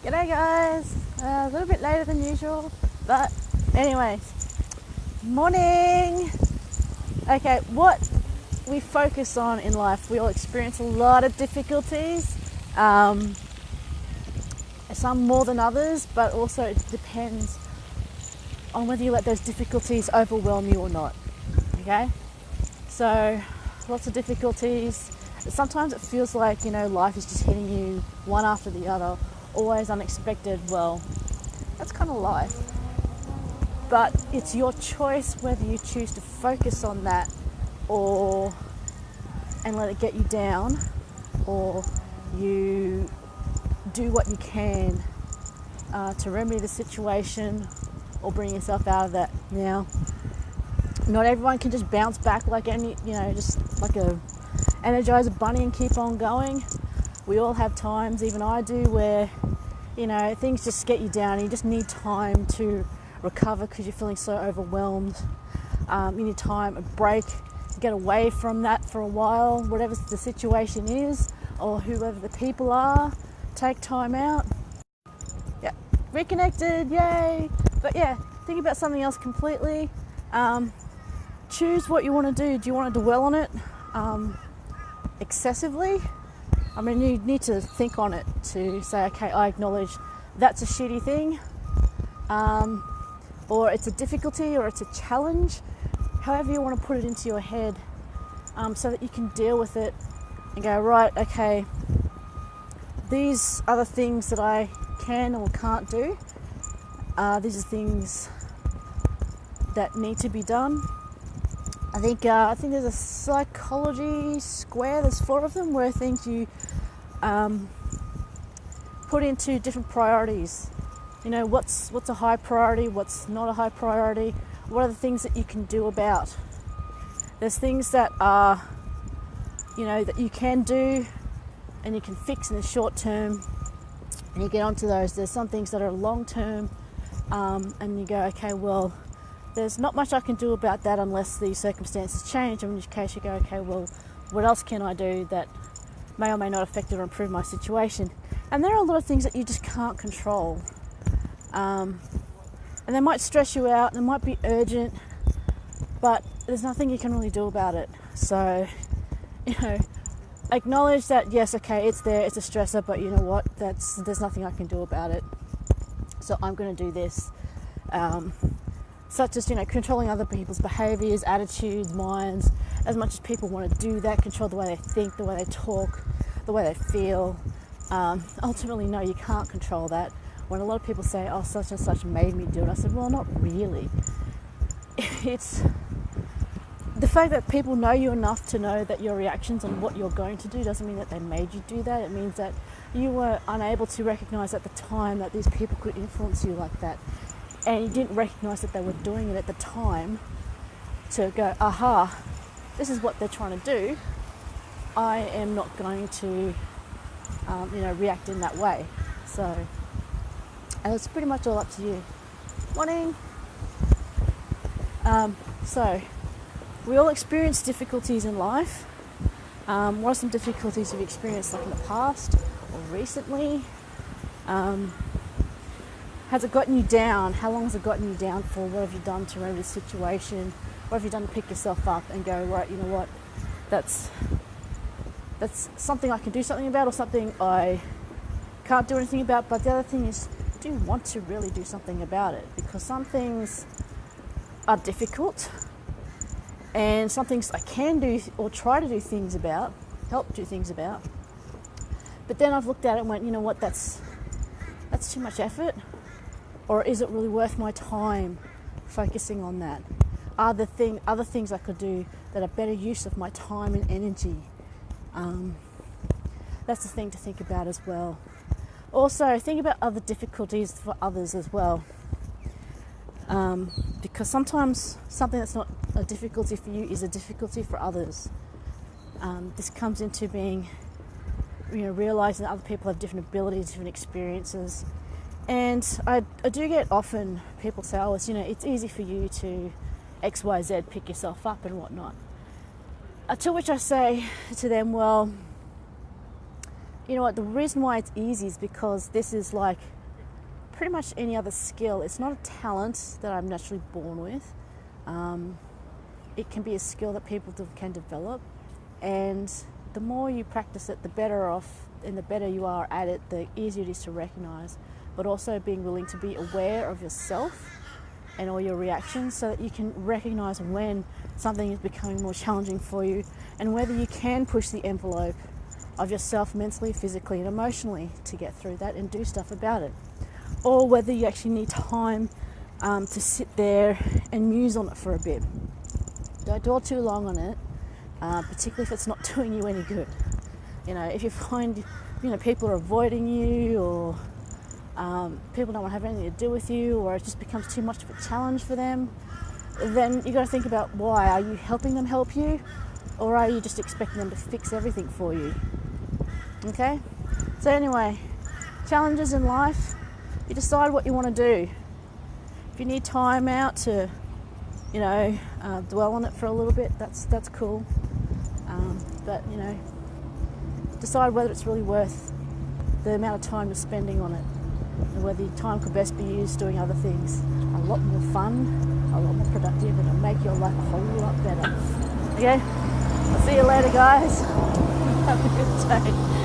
G'day guys, a little bit later than usual, but anyways, morning. Okay, what we focus on in life, we all experience a lot of difficulties, some more than others, but also it depends on whether you let those difficulties overwhelm you or not, okay? So, lots of difficulties. Sometimes it feels like, life is just hitting you one after the other, always unexpected. Well, that's kind of life. But it's your choice whether you choose to focus on that and let it get you down, or you do what you can to remedy the situation or bring yourself out of that. Now, not everyone can just bounce back like just like a Energizer bunny and keep on going. We all have times, even I do, where things just get you down and you just need time to recover because you're feeling so overwhelmed. You need time, a break, to get away from that for a while, whatever the situation is or whoever the people are. Take time out. Yeah, reconnected, yay. But yeah, think about something else completely. Choose what you want to do. Do you want to dwell on it excessively? I mean, you need to think on it to say, okay, I acknowledge that's a shitty thing, or it's a difficulty, or it's a challenge, however you want to put it into your head, so that you can deal with it and go, right, okay, these are the things that I can or can't do. These are things that need to be done. I think there's a psychology square, there's 4 of them, where things you put into different priorities. What's a high priority, what's not a high priority, what are the things that you can do about. There's things that are, that you can do and you can fix in the short term, and you get onto those. There's some things that are long term, and you go, okay, well, there's not much I can do about that unless the circumstances change, in which case you go, okay, well, what else can I do that may or may not affect or improve my situation? And there are a lot of things that you just can't control. And they might stress you out, they might be urgent, but there's nothing you can really do about it. So, acknowledge that, yes, okay, it's there, it's a stressor, but you know what, there's nothing I can do about it. So I'm going to do this. Such as, controlling other people's behaviours, attitudes, minds. As much as people want to do that, control the way they think, the way they talk, the way they feel. Ultimately, no, you can't control that. When a lot of people say, oh, such and such made me do it, I said, well, not really. It's the fact that people know you enough to know that your reactions and what you're going to do doesn't mean that they made you do that. It means that you were unable to recognise at the time that these people could influence you like that. And you didn't recognise that they were doing it at the time to go, aha, this is what they're trying to do. I am not going to, react in that way. So, and it's pretty much all up to you. Morning. So, we all experience difficulties in life. What are some difficulties you've experienced, like in the past or recently? Has it gotten you down? How long has it gotten you down for? What have you done to remedy the situation? What have you done to pick yourself up and go, right, you know what, that's something I can do something about, or something I can't do anything about. But the other thing is, do you want to really do something about it? Because some things are difficult, and some things I can do or try to do things about, help do things about. But then I've looked at it and went, you know what, that's too much effort. Or is it really worth my time focusing on that? Are there other things I could do that are better use of my time and energy? That's the thing to think about as well. Also, think about other difficulties for others as well. Because sometimes something that's not a difficulty for you is a difficulty for others. This comes into being, realising that other people have different abilities, different experiences. And I do get often people say, oh, it's easy for you to X, Y, Z, pick yourself up and whatnot. To which I say to them, well, you know what, the reason why it's easy is because this is like pretty much any other skill. It's not a talent that I'm naturally born with. It can be a skill that people can develop, and the more you practice it, the better off and the better you are at it, the easier it is to recognize, but also being willing to be aware of yourself and all your reactions so that you can recognize when something is becoming more challenging for you and whether you can push the envelope of yourself mentally, physically and emotionally to get through that and do stuff about it, or whether you actually need time to sit there and muse on it for a bit. Don't dwell too long on it, particularly if it's not doing you any good. You know, if you find, you know, people are avoiding you, or people don't want to have anything to do with you, or it just becomes too much of a challenge for them, then you got to think about why. Are you helping them help you, or are you just expecting them to fix everything for you? Okay? So anyway, challenges in life, you decide what you want to do. If you need time out to, you know, dwell on it for a little bit, that's cool. But, you know, decide whether it's really worth the amount of time you're spending on it, and whether your time could best be used doing other things a lot more fun, a lot more productive, and it'll make your life a whole lot better. Okay? I'll see you later, guys. Have a good day.